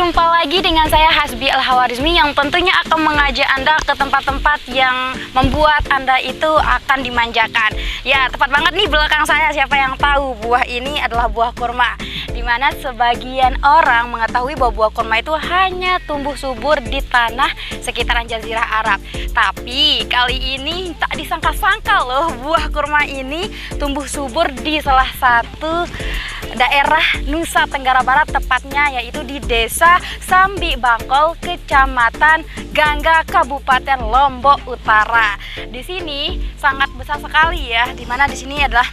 Jumpa lagi dengan saya Hasbi Al-Hawarizmi yang tentunya akan mengajak Anda ke tempat-tempat yang membuat Anda itu akan dimanjakan. Ya, tepat banget nih belakang saya. Siapa yang tahu buah ini adalah buah kurma, dimana sebagian orang mengetahui bahwa buah kurma itu hanya tumbuh subur di tanah sekitaran Jazirah Arab. Tapi kali ini tak disangka-sangka loh, buah kurma ini tumbuh subur di salah satu daerah Nusa Tenggara Barat, tepatnya yaitu di Desa Sambi Bangkol, Kecamatan Gangga, Kabupaten Lombok Utara. Di sini sangat besar sekali ya, dimana di sini adalah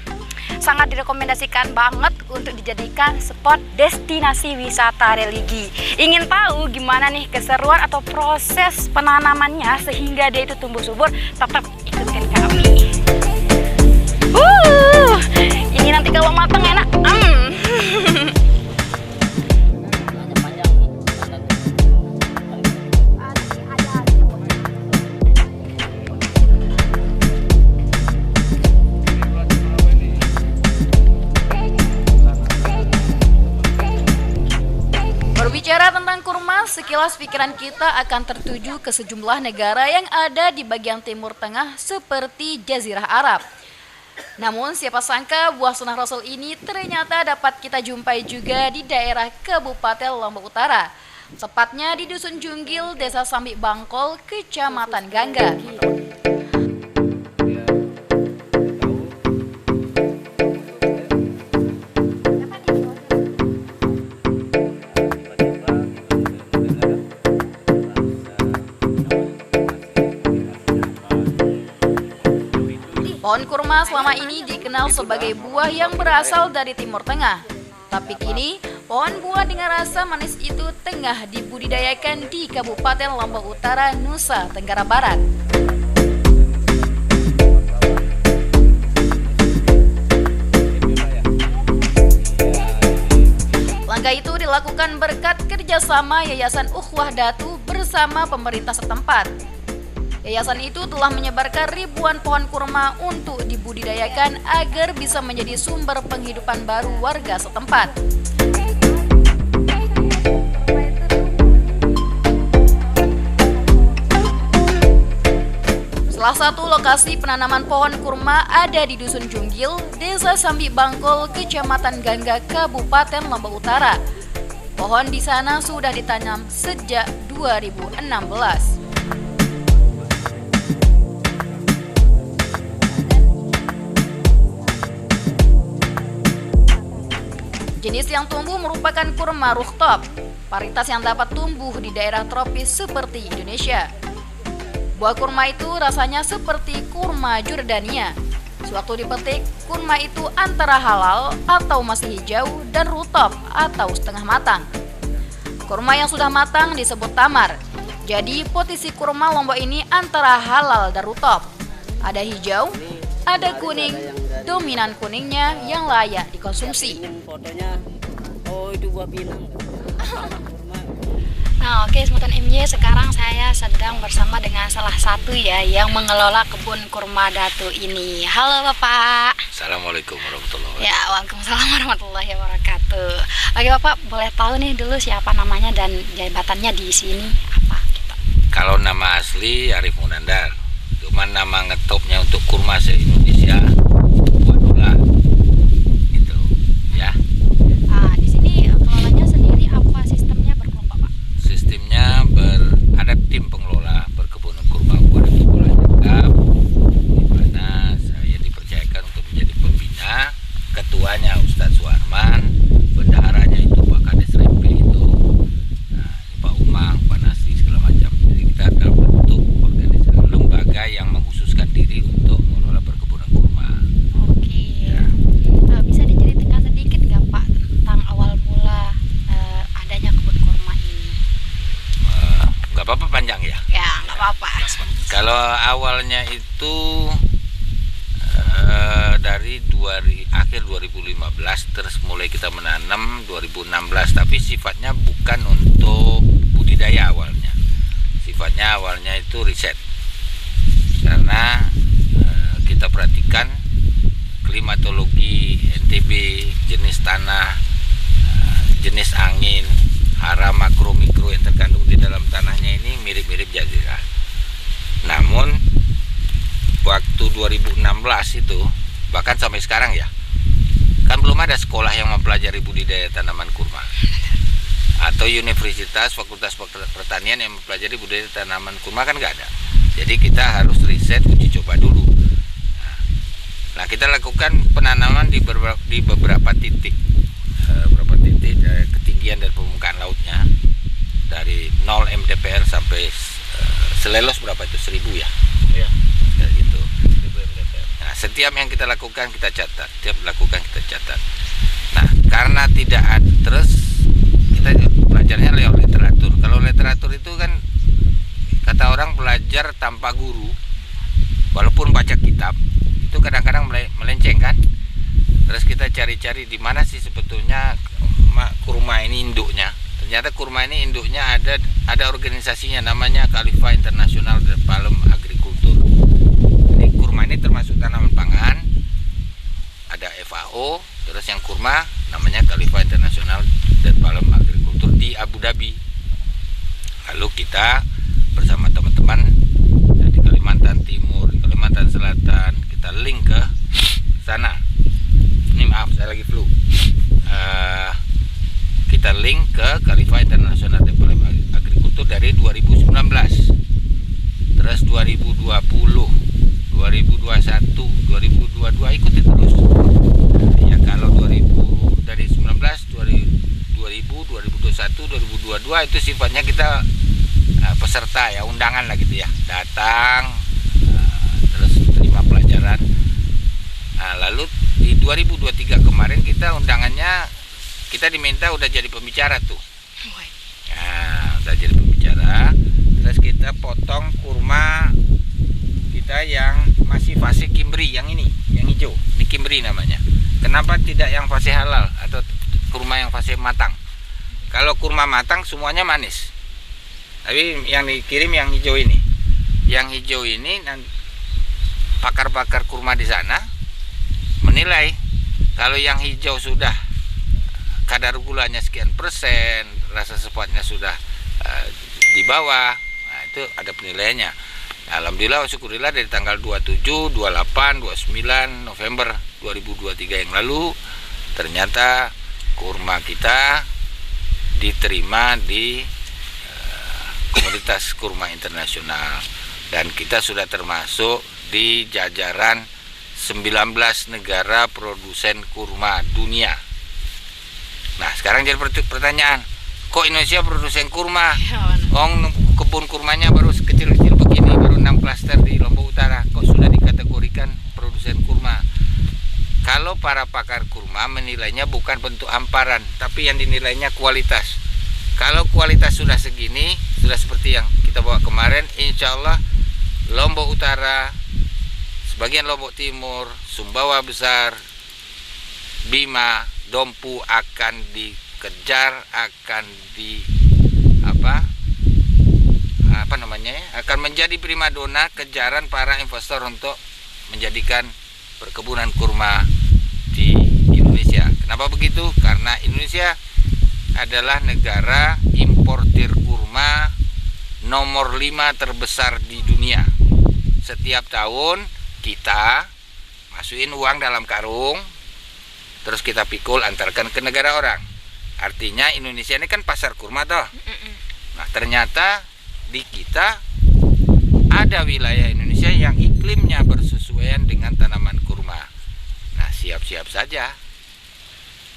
sangat direkomendasikan banget untuk dijadikan spot destinasi wisata religi. Ingin tahu gimana nih keseruan atau proses penanamannya sehingga dia itu tumbuh subur? Tetap ikutin kami. Ini nanti kalau matang enak. Berbicara tentang kurma, sekilas pikiran kita akan tertuju ke sejumlah negara yang ada di bagian timur tengah seperti Jazirah Arab. Namun siapa sangka buah sunnah Rasul ini ternyata dapat kita jumpai juga di daerah Kabupaten Lombok Utara, tepatnya di Dusun Junggil, Desa Sambi Bangkol, Kecamatan Gangga. Pohon kurma selama ini dikenal sebagai buah yang berasal dari Timur Tengah. Tapi kini, pohon buah dengan rasa manis itu tengah dibudidayakan di Kabupaten Lombok Utara, Nusa Tenggara Barat. Langkah itu dilakukan berkat kerjasama Yayasan Ukhuwah Datu bersama pemerintah setempat. Yayasan itu telah menyebarkan ribuan pohon kurma untuk dibudidayakan agar bisa menjadi sumber penghidupan baru warga setempat. Salah satu lokasi penanaman pohon kurma ada di Dusun Junggil, Desa Sambi Bangkol, Kecamatan Gangga, Kabupaten Lombok Utara. Pohon di sana sudah ditanam sejak 2016. Jenis yang tumbuh merupakan kurma rooftop, varietas yang dapat tumbuh di daerah tropis seperti Indonesia. Buah kurma itu rasanya seperti kurma Jordania. Sewaktu dipetik, kurma itu antara halal atau masih hijau dan rooftop atau setengah matang. Kurma yang sudah matang disebut tamar. Jadi posisi kurma Lombok ini antara halal dan rooftop. Ada hijau, ada kuning, dominan kuningnya yang layak dikonsumsi. Oh, itu buah pinang. Nah, oke, Semutan MY, sekarang saya sedang bersama dengan salah satu ya yang mengelola kebun kurma Datu ini. Halo Bapak. Assalamualaikum warahmatullahi wabarakatuh. Ya, waalaikumsalam warahmatullahi wabarakatuh. Oke Bapak, boleh tahu nih dulu siapa namanya dan jabatannya di sini apa gitu? Kalau nama asli Arif Munandar, cuman nama ngetopnya untuk kurma se-Indonesia Wadula, gitu ya. Di sini kelolanya sendiri apa sistemnya berkelompok Pak? Sistemnya ada tim pengelola perkebunan kurma buah Datu Lengkap, di mana saya dipercayakan untuk menjadi pembina. Ketuanya Ustadz Suarman, bendaharanya itu Pak Kades Rempe itu, nah, Pak Umang, Pak Nasri segala macam. Jadi kita dalam bentuk organisasi lembaga yang mengkhususkan diri untuk mengelola perkebunan kurma. Oke. Ya. Bisa diceritakan sedikit nggak Pak tentang awal mula adanya kebun kurma ini? Nggak apa-apa panjang ya. Ya, nggak apa-apa. Kalau awalnya itu dari akhir 2015 terus mulai kita menanam 2016, tapi sifatnya bukan untuk budidaya awalnya. Sifatnya awalnya itu riset. Karena kita perhatikan klimatologi NTB, jenis tanah, jenis angin, hara makro mikro yang terkandung di dalam tanahnya ini mirip-mirip jazirah. Namun waktu 2016 itu, bahkan sampai sekarang ya, kan belum ada sekolah yang mempelajari budidaya tanaman kurma, atau universitas fakultas pertanian yang mempelajari budidaya tanaman kurma, kan nggak ada. Jadi kita harus riset, uji coba dulu. Nah, kita lakukan penanaman di beberapa titik, ketinggian dan permukaan lautnya dari 0 mdpl sampai selelos berapa itu, 1000 ya? Iya. Kayak gitu. 1000 mdpl. Nah, setiap yang kita lakukan kita catat, Nah, karena tidak ada, terus kita belajarnya lewat literatur. Kalau literatur itu kan kata orang belajar tanpa guru, walaupun baca kitab itu kadang-kadang melenceng kan. Terus kita cari-cari di mana sih sebetulnya kurma ini induknya. Ternyata kurma ini induknya ada organisasinya, namanya Khalifa International de Palm Agriculture. Jadi kurma ini termasuk tanaman pangan, ada FAO, terus yang kurma namanya Khalifa International de Palm Agriculture di Abu Dhabi. Lalu kita bersama teman-teman di Kalimantan Timur, di Kalimantan Selatan, kita link ke sana. Ini maaf, saya lagi flu. Kita link ke Khalifa International de Palm Agriculture dari 2019, terus 2020, 2021, 2022 ikuti terus. Ya kalau dari 19, 2021, 2022 itu sifatnya kita peserta ya, undangan lah gitu ya, datang terus terima pelajaran. Nah, lalu di 2023 kemarin kita undangannya, kita diminta udah jadi pembicara tuh. Nah, udah jadi pembicara. Terus kita potong kurma kita yang masih fase kimbri, yang ini, yang hijau. Ini kimbri namanya. Kenapa tidak yang fase halal atau kurma yang fase matang? Kalau kurma matang semuanya manis. Tapi yang dikirim yang hijau ini. Yang hijau ini pakar-pakar kurma di sana menilai kalau yang hijau sudah kadar gulanya sekian persen, rasa sepatnya sudah di bawah, nah itu ada penilaiannya. Alhamdulillah, syukurillah dari tanggal 27, 28, 29 November 2023 yang lalu ternyata kurma kita diterima di Komunitas Kurma Internasional, dan kita sudah termasuk di jajaran 19 negara produsen kurma dunia. Nah, sekarang jadi pertanyaan, kok Indonesia produsen kurma? Kebun kurmanya baru kecil-kecil begini, baru 6 klaster di Lombok Utara, kok sudah dikategorikan produsen kurma? Kalau para pakar kurma menilainya bukan bentuk hamparan, tapi yang dinilainya kualitas. Kalau kualitas sudah segini, sudah seperti yang kita bawa kemarin, insya Allah Lombok Utara, sebagian Lombok Timur, Sumbawa Besar, Bima, Dompu akan dikejar, akan akan menjadi primadona kejaran para investor untuk menjadikan perkebunan kurma di Indonesia. Kenapa begitu? Karena Indonesia adalah negara importir kurma nomor 5 terbesar di dunia. Setiap tahun kita masukin uang dalam karung, terus kita pikul antarkan ke negara orang. Artinya Indonesia ini kan pasar kurma toh. Nah, ternyata di kita ada wilayah Indonesia yang iklimnya bersesuaian dengan tanaman kurma. Nah, siap-siap saja.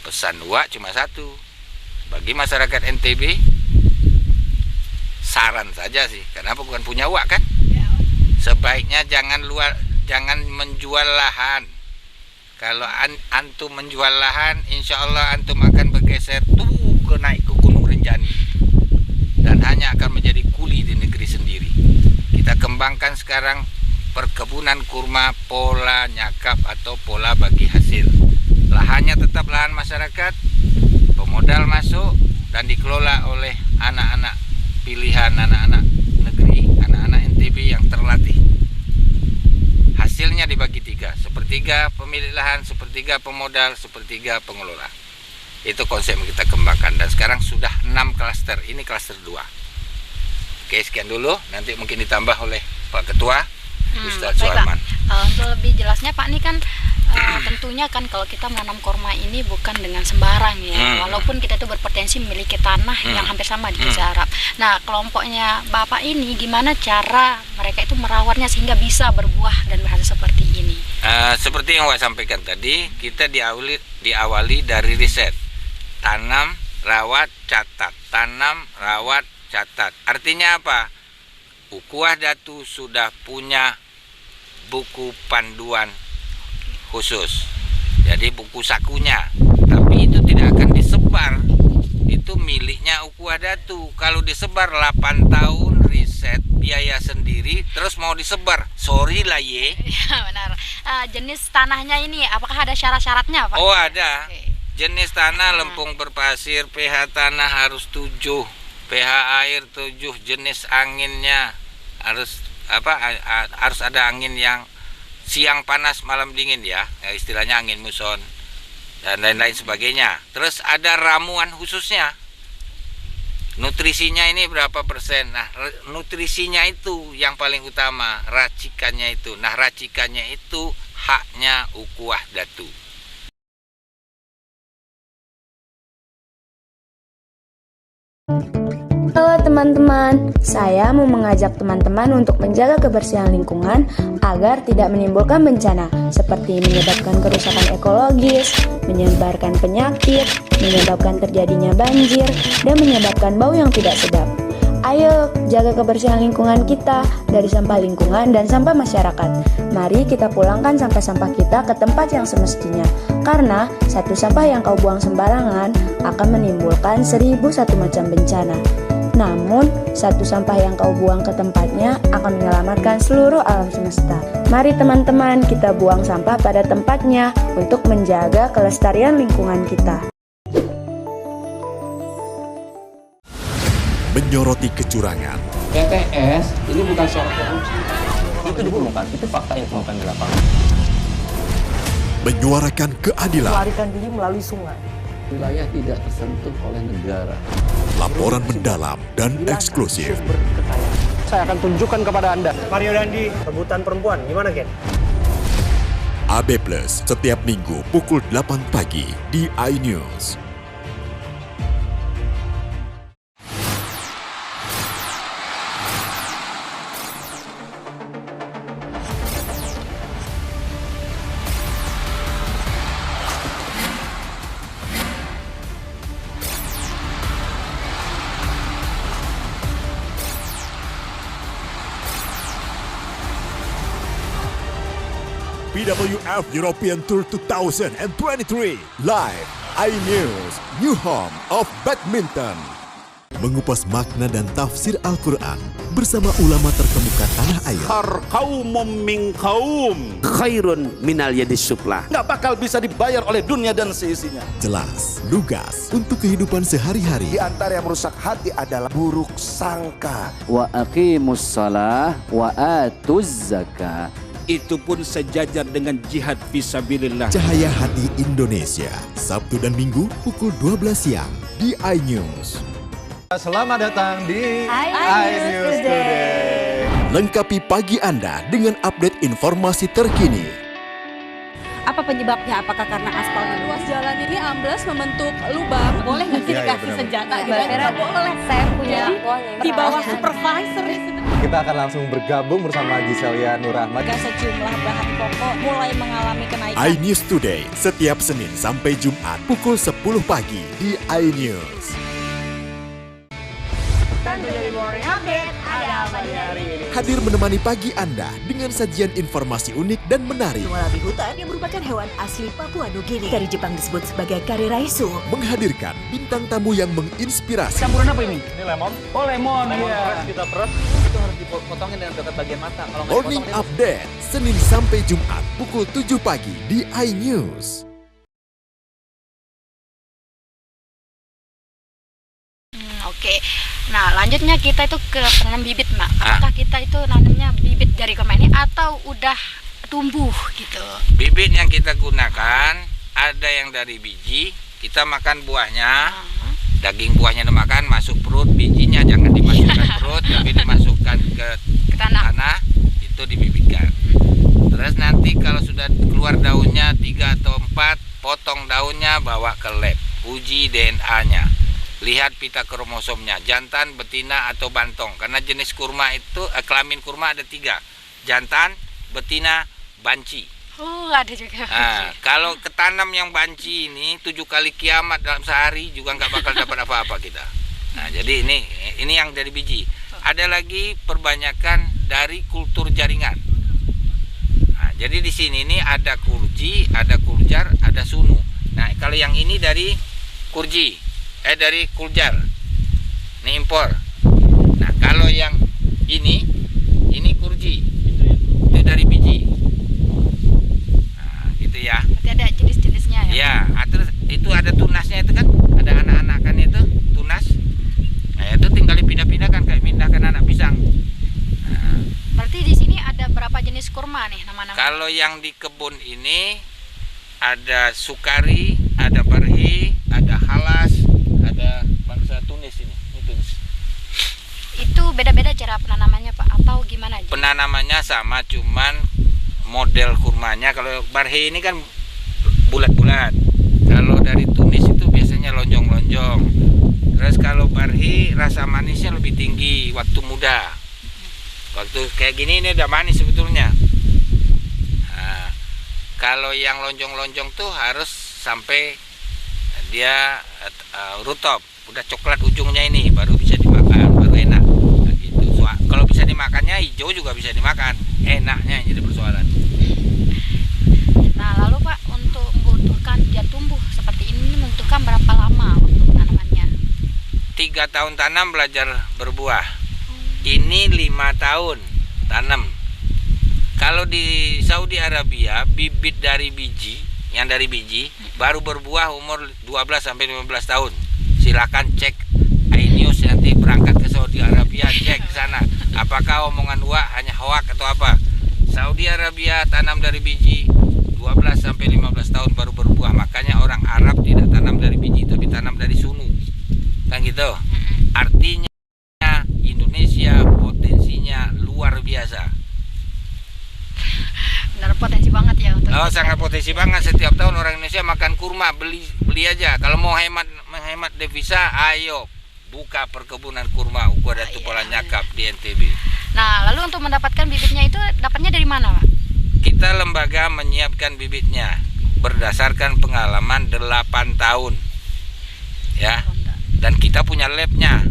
Pesan Wak cuma satu. Bagi masyarakat NTB, saran saja sih, karena bukan punya Wak kan. Sebaiknya jangan menjual lahan. Kalau antum menjual lahan, insya Allah antum akan bergeser naik ke Gunung Rinjani dan hanya akan menjadi kuli di negeri sendiri. Kita kembangkan sekarang perkebunan kurma pola nyakap atau pola bagi hasil. Lahannya tetap lahan masyarakat, pemodal masuk dan dikelola oleh anak-anak pilihan, anak-anak negeri, anak-anak NTB yang terlatih. Hasilnya dibagi 3, sepertiga pemilik lahan, sepertiga pemodal, sepertiga pengelola. Itu konsep yang kita kembangkan dan sekarang sudah 6 klaster. Ini klaster 2. Oke, sekian dulu. Nanti mungkin ditambah oleh Pak Ketua Ustadz Baik, Pak. Suarman. Untuk lebih jelasnya Pak, ini kan tentunya kan kalau kita menanam kurma ini bukan dengan sembarang ya. Walaupun kita itu berpotensi memiliki tanah yang hampir sama di Jazirah Arab. Nah, kelompoknya Bapak ini gimana cara mereka itu merawatnya sehingga bisa berbuah dan berhasil seperti ini? Seperti yang saya sampaikan tadi, kita diawali dari riset. Tanam, rawat, catat. Tanam, rawat, catat. Artinya apa? Ukhuwah Datu sudah punya buku panduan khusus. Jadi buku sakunya. Tapi itu tidak akan disebar. Itu miliknya Ukhuwah Datu. Kalau disebar 8 tahun riset, biaya sendiri, terus mau disebar. Sorry lah ye. Ya benar. Jenis tanahnya ini apakah ada syarat-syaratnya Pak? Oh ada. Oke. Jenis tanah lempung berpasir, pH tanah harus 7, pH air 7, jenis anginnya harus harus ada angin yang siang panas malam dingin ya, istilahnya angin muson dan lain-lain sebagainya. Terus ada ramuan khususnya. Nutrisinya ini berapa persen? Nah, nutrisinya itu yang paling utama, racikannya itu. Nah, racikannya itu haknya Ukhuwah Datu. Halo teman-teman, saya mau mengajak teman-teman untuk menjaga kebersihan lingkungan agar tidak menimbulkan bencana seperti menyebabkan kerusakan ekologis, menyebarkan penyakit, menyebabkan terjadinya banjir, dan menyebabkan bau yang tidak sedap. Ayo jaga kebersihan lingkungan kita dari sampah lingkungan dan sampah masyarakat. Mari kita pulangkan sampah-sampah kita ke tempat yang semestinya. Karena satu sampah yang kau buang sembarangan akan menimbulkan 1001 macam bencana. Namun, satu sampah yang kau buang ke tempatnya akan menyelamatkan seluruh alam semesta. Mari teman-teman kita buang sampah pada tempatnya untuk menjaga kelestarian lingkungan kita. Menyoroti kecurangan, TTS ini bukan soal korupsi. Itu ditemukan, itu fakta yang ditemukan di lapangan. menyuarakan keadilan, melarikan diri melalui sungai. Wilayah tidak tersentuh oleh negara. laporan mendalam dan eksklusif. Sumber kekayaan. Saya akan tunjukkan kepada Anda. Mario Dandi, rebutan perempuan. Gimana, Ken? AB Plus setiap minggu pukul 8 pagi di iNews. BWF European Tour 2023 live iNews, new home of badminton. Mengupas makna dan tafsir Al-Quran bersama ulama terkemuka tanah air. Kaumum min kaum khairun minal yadis suflah. Nggak bakal bisa dibayar oleh dunia dan seisinya. Jelas, lugas untuk kehidupan sehari-hari. Di antara yang merusak hati adalah buruk sangka. Wa aqimus shalah wa atuz zakah. Itu pun sejajar dengan jihad fisabilillah. Cahaya Hati Indonesia, Sabtu dan Minggu pukul 12 siang di iNews. Selamat datang di iNews Today. Lengkapi pagi Anda dengan update informasi terkini. Apa penyebabnya? Apakah karena aspalnya luas jalan ini ambles membentuk lubang? Boleh nggak sih dikasih senjata? Nggak boleh. Saya punya di bawah supervisor. Kita akan langsung bergabung bersama Giselia Nur Rahmat. Sejumlah bahan pokok mulai mengalami kenaikan. iNews Today setiap Senin sampai Jumat pukul 10 pagi di iNews. Hadir menemani pagi Anda dengan sajian informasi unik dan menarik. Wallaby hutan yang merupakan hewan asli Papua Nugini. Dari Jepang disebut sebagai kare raisu. Menghadirkan bintang tamu yang menginspirasi. Campuran apa ini? Ini lemon. Oh lemon, Fresh kita peres. Itu harus dipotongin dengan dekat bagian mata. Kalau nggak Morning dipotong, Update Senin sampai Jumat pukul 7 pagi di iNews. Oke. Nah, lanjutnya kita itu ke penanam bibit, Mak. Apakah kita itu nanamnya bibit dari kurma ini atau udah tumbuh gitu? Bibit yang kita gunakan ada yang dari biji, kita makan buahnya, daging buahnya dimakan, masuk perut, bijinya jangan dimasukkan perut, tapi dimasukkan ke tanah, itu dibibitkan. Terus nanti kalau sudah keluar daunnya 3 atau 4, potong daunnya, bawa ke lab, uji DNA-nya, lihat pita kromosomnya, jantan, betina atau bantong. Karena jenis kurma itu, kelamin kurma ada 3, jantan, betina, banci. Oh, ada juga. Nah, kalau ketanam yang banci ini 7 kali kiamat dalam sehari juga nggak bakal dapat apa-apa kita. Nah, jadi ini yang dari biji. Ada lagi perbanyakan dari kultur jaringan. Nah, jadi di sini ini ada kurji, ada kuljar, ada sunu. Nah, kalau yang ini dari kurji, dari kuljar. Ini impor. Nah, kalau yang ini kurji. Itu dari biji. Ya. Berarti ada jenis-jenisnya ya? Ya, terus itu ada tunasnya itu kan, ada anak-anakannya itu tunas. Nah, itu tinggal dipindah-pindahkan kayak pindahkan anak pisang. Nah, berarti di sini ada berapa jenis kurma nih nama-nama? Kalau yang di kebun ini ada sukari, ada barhi, ada halas, ada bangsa Tunis ini Tunis. Itu beda-beda cara penanamannya Pak atau gimana? Penanamannya sama, cuman model kurmanya. Kalau barhi ini kan bulat-bulat, kalau dari Tunis itu biasanya lonjong-lonjong. Terus kalau barhi rasa manisnya lebih tinggi waktu muda. Waktu kayak gini ini udah manis sebetulnya. Nah, kalau yang lonjong-lonjong tuh harus sampai dia rutop, udah coklat ujungnya ini baru bisa dimakan, baru enak. Nah, gitu. Kalau bisa dimakannya hijau juga bisa dimakan, enaknya yang jadi persoalan. Nah, lalu Pak, untuk membutuhkan dia tumbuh seperti ini membutuhkan berapa lama untuk tanamannya? 3 tahun tanam, belajar berbuah. Ini 5 tahun tanam. Kalau di Saudi Arabia, bibit dari biji, yang dari biji baru berbuah umur 12 sampai 15 tahun. Silakan cek iNews, nanti berangkat ke Saudi Arabia, cek sana. Apakah omongan hanya hoak atau apa? Saudi Arabia tanam dari biji 12 sampai 15 tahun baru berbuah. Makanya orang Arab tidak tanam dari biji tapi tanam dari sunu. Kan gitu. Artinya Indonesia potensinya luar biasa. Benar potensi banget ya untuk sangat potensi banget. Setiap tahun orang Indonesia makan kurma, beli aja. Kalau mau menghemat devisa, ayo buka perkebunan kurma Ukwadatu Polanyakap di NTB. Nah, lalu untuk mendapatkan bibitnya itu dapatnya dari mana, Pak? Kita lembaga menyiapkan bibitnya berdasarkan pengalaman 8 tahun. Ya. Dan kita punya labnya.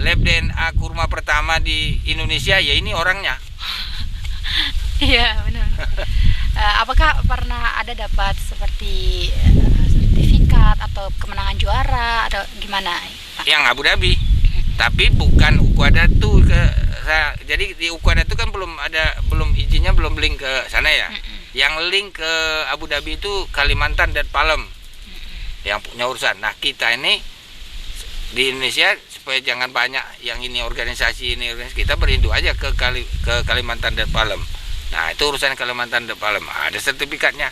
Lab DNA kurma pertama di Indonesia ya ini orangnya. Iya, benar. Apakah pernah ada dapat seperti sertifikat atau kemenangan juara atau gimana, Pak? Yang Abu Dhabi. Tapi bukan Ukwadatu jadi di Ukwadatu kan belum izinnya belum link ke sana ya. Yang link ke Abu Dhabi itu Kalimantan dan Palem. Yang punya urusan. Nah, kita ini di Indonesia supaya jangan banyak yang ini organisasi kita berinduk aja ke Kalimantan dan Palem. Nah, itu urusan Kalimantan dan Palem. Ada sertifikatnya.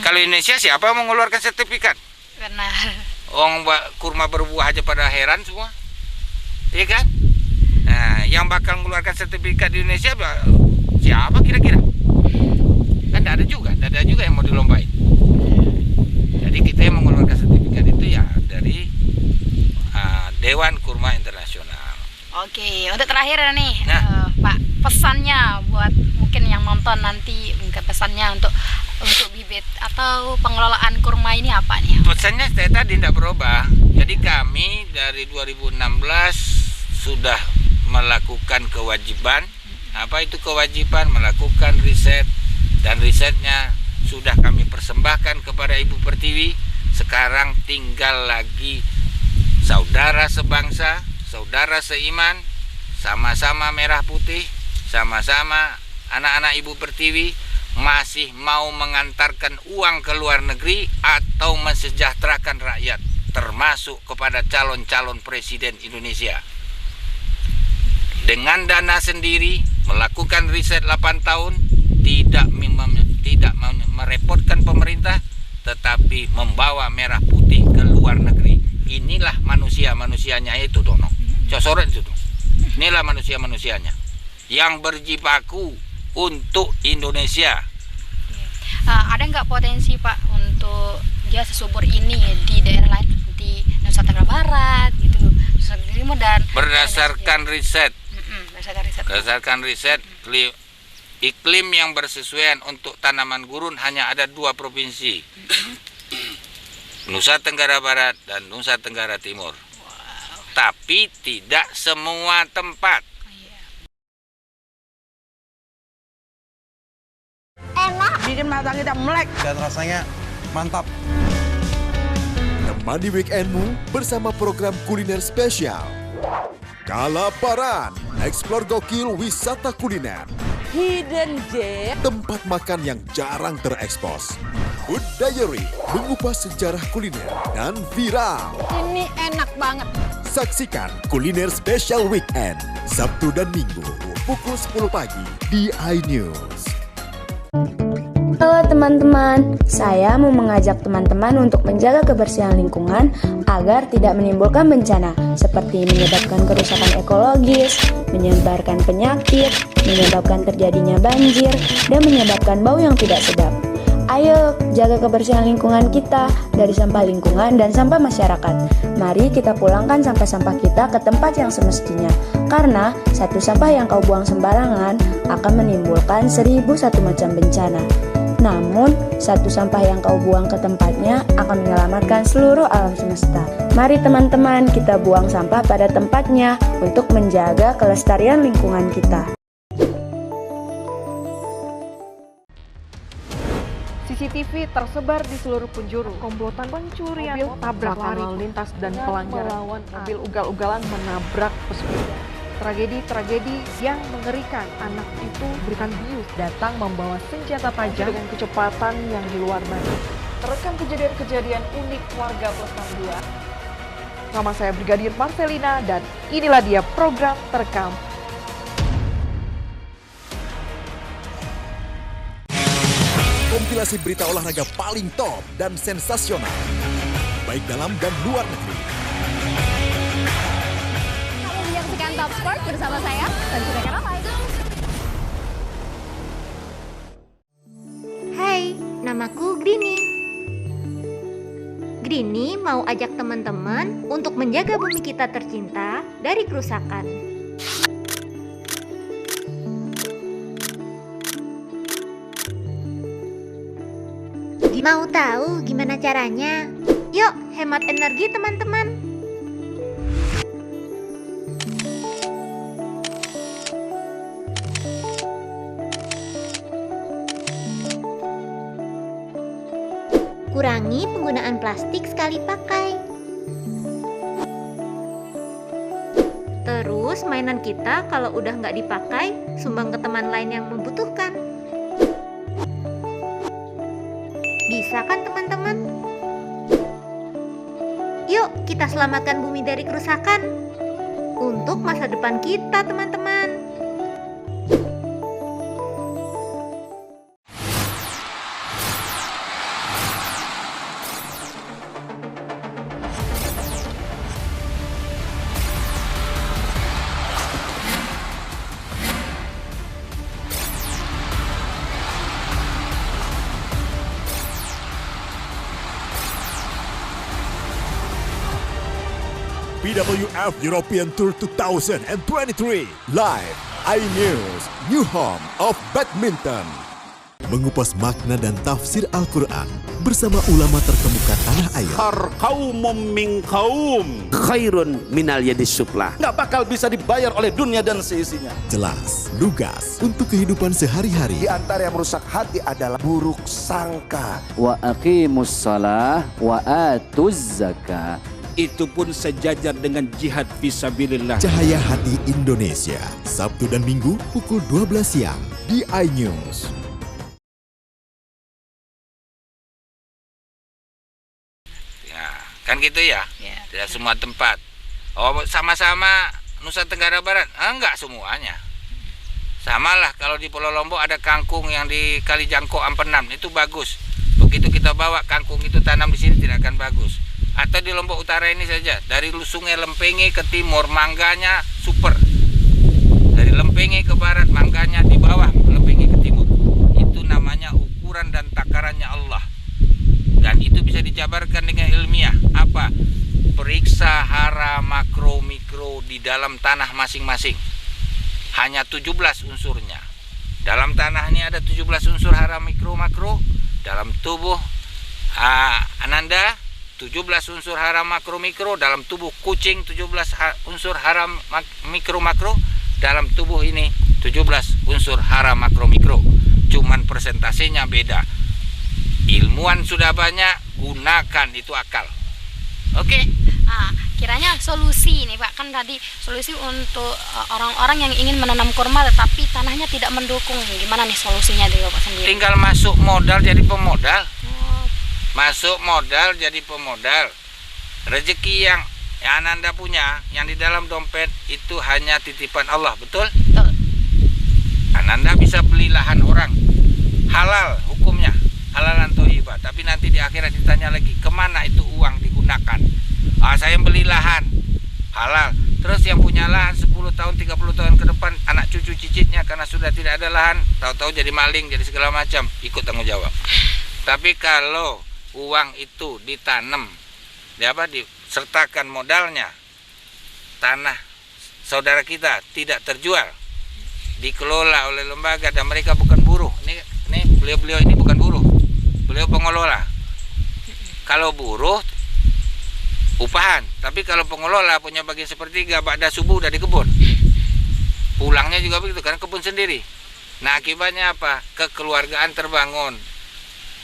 Kalau Indonesia siapa mau mengeluarkan sertifikat? Benar. Orang kurma berbuah aja pada heran semua. Iya kan? Nah, yang bakal mengeluarkan sertifikat di Indonesia siapa kira-kira? Kan tidak ada juga yang mau dilombain. Jadi kita yang mengeluarkan sertifikat itu ya dari Dewan Kurma Internasional. Oke, untuk terakhir nih, Pak, pesannya buat mungkin yang nonton nanti, mungkin pesannya untuk bibit atau pengelolaan kurma ini apa nih? Pesannya saya tadi tidak berubah. Jadi kami dari 2016 sudah melakukan kewajiban. Apa itu kewajiban? Melakukan riset, dan risetnya sudah kami persembahkan kepada Ibu Pertiwi. Sekarang tinggal lagi saudara sebangsa, saudara seiman, sama-sama merah putih, sama-sama anak-anak Ibu Pertiwi masih mau mengantarkan uang ke luar negeri atau mensejahterakan rakyat, termasuk kepada calon-calon presiden Indonesia. Dengan dana sendiri, melakukan riset 8 tahun, tidak tidak merepotkan pemerintah, tetapi membawa merah putih ke luar negeri. Inilah manusianya itu Dono. Cosoran itu tuh. Inilah manusianya yang berjibaku untuk Indonesia. Ada nggak potensi Pak untuk dia sesubur ini di daerah lain seperti Nusa Tenggara Barat gitu, Nusa Tenggara Timur dan berdasarkan riset, iklim yang bersesuaian untuk tanaman gurun hanya ada 2 provinsi, Nusa Tenggara Barat dan Nusa Tenggara Timur. Tapi tidak semua tempat. Enak, bikin mata kita melek dan rasanya mantap. Temani weekendmu bersama program kuliner spesial. Kalaparan, eksplor gokil wisata kuliner. Hidden Gem, tempat makan yang jarang terekspos. Food Diary, mengupas sejarah kuliner dan viral. ini enak banget. Saksikan kuliner spesial weekend, Sabtu dan Minggu, pukul 10 pagi di iNews. Halo teman-teman, saya mau mengajak teman-teman untuk menjaga kebersihan lingkungan agar tidak menimbulkan bencana seperti menyebabkan kerusakan ekologis, menyebarkan penyakit, menyebabkan terjadinya banjir, dan menyebabkan bau yang tidak sedap. Ayo jaga kebersihan lingkungan kita dari sampah lingkungan dan sampah masyarakat. Mari kita pulangkan sampah-sampah kita ke tempat yang semestinya. Karena satu sampah yang kau buang sembarangan akan menimbulkan 1001 macam bencana. Namun, satu sampah yang kau buang ke tempatnya akan menyelamatkan seluruh alam semesta. Mari teman-teman kita buang sampah pada tempatnya untuk menjaga kelestarian lingkungan kita. CCTV tersebar di seluruh penjuru. Komplotan pencurian mobil, tabrakan lalu lintas dan pelanggaran melawan mobil ugal-ugalan menabrak pesepeda. Tragedi-tragedi yang mengerikan. Anak itu berikan bius datang membawa senjata tajam dengan kecepatan yang di luar batas. Terekam kejadian-kejadian unik warga Pelestan 2. Nama saya Brigadir Marcelina dan inilah dia program Terekam. Kompilasi berita olahraga paling top dan sensasional, baik dalam dan luar negeri. Kamu menyaksikan Top Sport bersama saya, Tanjira Karamai. Hai, namaku Grini. Grini mau ajak teman-teman untuk menjaga bumi kita tercinta dari kerusakan. Mau tahu gimana caranya? Yuk, hemat energi teman-teman. Kurangi penggunaan plastik sekali pakai. Terus mainan kita kalau udah nggak dipakai, sumbang ke teman lain yang membutuhkan. Bisa kan teman-teman? Yuk kita selamatkan bumi dari kerusakan untuk masa depan kita teman-teman. BWF European Tour 2023 live iNews, new home of badminton. Mengupas makna dan tafsir Al-Quran bersama ulama terkemuka tanah air. Kaumum min kaum khairun minal yadis suflah. Nggak bakal bisa dibayar oleh dunia dan seisinya. Jelas, lugas untuk kehidupan sehari-hari. Di antara yang merusak hati adalah buruk sangka. Wa aqimus shalah wa atuz zakah. Itu pun sejajar dengan jihad fisabilillah. Cahaya Hati Indonesia, Sabtu dan Minggu pukul 12 siang di iNews. Ya, kan gitu ya? Tidak semua tempat. Oh, sama-sama Nusa Tenggara Barat? Enggak semuanya. Samalah kalau di Pulau Lombok ada kangkung yang di Kali Jangkok Ampenan, itu bagus. Begitu kita bawa kangkung itu tanam di sini tidak akan bagus. Atau di Lombok Utara ini saja, dari Sungai Lempenge ke timur mangganya super. Dari Lempenge ke barat mangganya di bawah Lempenge ke timur. Itu namanya ukuran dan takarannya Allah. Dan itu bisa dijabarkan dengan ilmiah. Apa? Periksa hara makro mikro di dalam tanah masing-masing. Hanya 17 unsurnya. Dalam tanah ini ada 17 unsur hara mikro makro. Dalam tubuh Ananda 17 unsur hara makro mikro. Dalam tubuh kucing 17 unsur hara mikro makro. Dalam tubuh ini 17 unsur hara makro mikro. Cuman persentasenya beda. Ilmuwan sudah banyak, gunakan itu akal. Oke? Kiranya solusi nih Pak, kan tadi solusi untuk orang-orang yang ingin menanam kurma tetapi tanahnya tidak mendukung. Gimana nih solusinya dari Bapak sendiri? Tinggal masuk modal jadi pemodal. Masuk modal jadi pemodal. Rezeki yang Ananda punya, yang di dalam dompet itu hanya titipan Allah, betul? Betul. Ananda bisa beli lahan orang. Halal hukumnya. Halalan thayyibah, tapi nanti di akhirat ditanya lagi kemana itu uang digunakan. Saya beli lahan halal, terus yang punya lahan 10 tahun 30 tahun ke depan anak cucu cicitnya karena sudah tidak ada lahan, tahu-tahu jadi maling, jadi segala macam, ikut tanggung jawab. Tapi kalau uang itu ditanam, disertakan modalnya, tanah saudara kita tidak terjual, dikelola oleh lembaga dan mereka bukan buruh. Ini beliau-beliau ini bukan buruh. Beliau pengelola. Kalau buruh upahan, tapi kalau pengelola punya bagian sepertiga, ba'da subuh udah di kebun. Pulangnya juga begitu karena kebun sendiri. Nah, akibatnya apa? Kekeluargaan terbangun,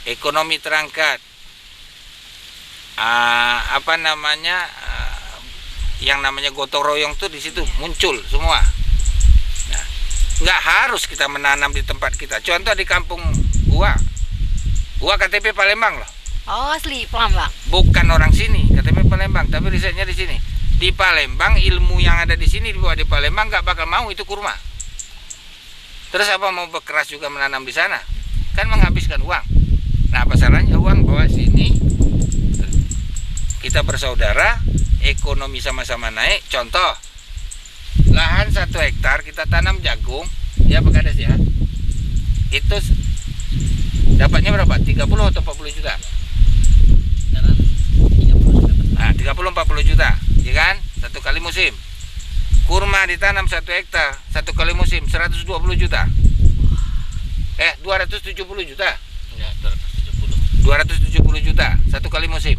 ekonomi terangkat. Yang namanya gotong royong tuh di situ muncul semua. Nah, nggak harus kita menanam di tempat kita. Contoh di kampung Gua KTP Palembang loh. Oh, asli Palembang. Bukan orang sini, KTP Palembang, tapi risetnya di sini. Di Palembang, ilmu yang ada di sini dibawa di Palembang nggak bakal mau itu kurma. Terus apa mau berkeras juga menanam di sana? Kan menghabiskan uang. Nah, apa salahnya uang bawa sini? Kita bersaudara, ekonomi sama-sama naik. Contoh, lahan 1 hektar kita tanam jagung, ya Pak Kades ya. Itu dapatnya berapa? 30 atau 40 juta? Nah, 30-40 juta, ya kan? 1 kali musim. Kurma ditanam 1 hektar, 1 kali musim 120 juta. 270 juta. 270 juta 1 kali musim.